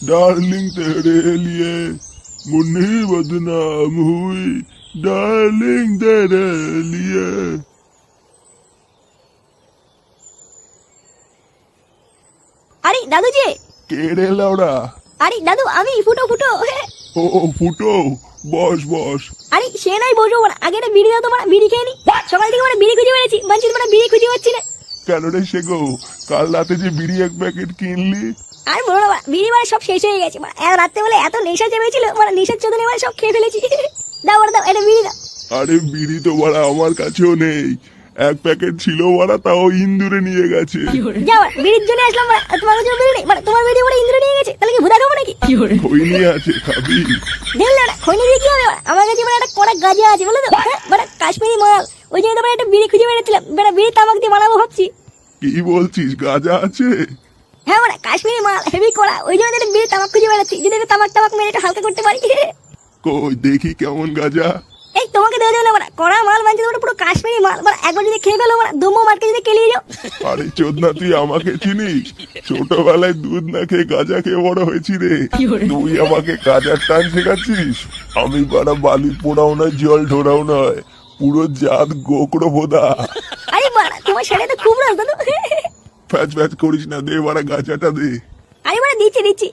Darling तेरे लिए मुन्नी बदनाम हुई डार्लिंग तेरे लिए। আরে দাদু যে। কে রে লাউড়া? আরে দাদু আমি ফুটো ফুটো। ও ফুটো, বস বস। আরে সে নাই বসবো না, আগে একটা বিড়ি দাও তো, বিড়ি খেয়ে নি। সকাল থেকে বিড়ি খুঁজে বেড়েছি, মানছি বিড়ি খুঁজে পাচ্ছি না। কেন রে শেখো, কাল রাতে যে বিড়ি এক প্যাকেট কিনলি? আর বলো না, বিড়ি সব শেষ হয়ে গেছে। রাত্রে বেলা এত নেশা চেপেছিল, নেশার চোদনে সব খেয়ে ফেলেছি। দাও দাও, এটা বিড়ি দাও। আরে বিড়ি তো বাড়া আমার কাছেও নেই, এক প্যাকেট ছিল বাড়া, তাও ইন্দুরে নিয়ে গেছে। যাও, বিড়ির জন্য আসলাম, তোমার কাছে বিড়ি নেই, তোমার বিড়ি ইন্দুরে নিয়ে গেছে, তাহলে কি ভুদা খাবো নাকি? খৈনি আছে, খাবি? দেখলে না, খৈনি দিয়ে কি হবে? আমার কাছে একটা কড়া গাঁজা আছে, বলে তো, কাশ্মীরি মাল। ওই জন্য একটা বিড়ি খুঁজে বেড়েছিলাম, বিড়ি তামাক দিয়ে বানাবো ভাবছি। কি বলছিস, গাঁজা আছে? হ্যাঁ কাশ্মীরি মাল হেভি করা, ওই জন্য একটা বিড়ি তামাক খুঁজে বেড়াচ্ছি, যদি একটা তামাক মেরে একটু হালকা করতে পারি। কই দেখি কেমন গাঁজা। এই তোমাকে দেওয়া যাবে না, কড়া মাল মানছি, পুরো কাশ্মীরি মাল। একবার যদি খেয়ে ফেলো দমো মার্কে যদি কেলিয়ে যাও। আরে চোদনা, তুই আমাকে চিনিস? ছোটবেলায় দুধ না খেয়ে গাঁজা খেয়ে বড় হয়েছি রে। তুই আমাকে গাঁজার টান শেখাচ্ছিস? আমি বাড়া বালি পোড়াও নয়, জল ঢোড়াও নয়, পুরো জাত গোকড়ো ভোদা। আরে তোমার ছেলে তো খুব রাজ দাদু। ফ্যাচ ফ্যাচ করিস না, দে বাড়া গাঁজাটা দে। আরে দিচ্ছি দিচ্ছি।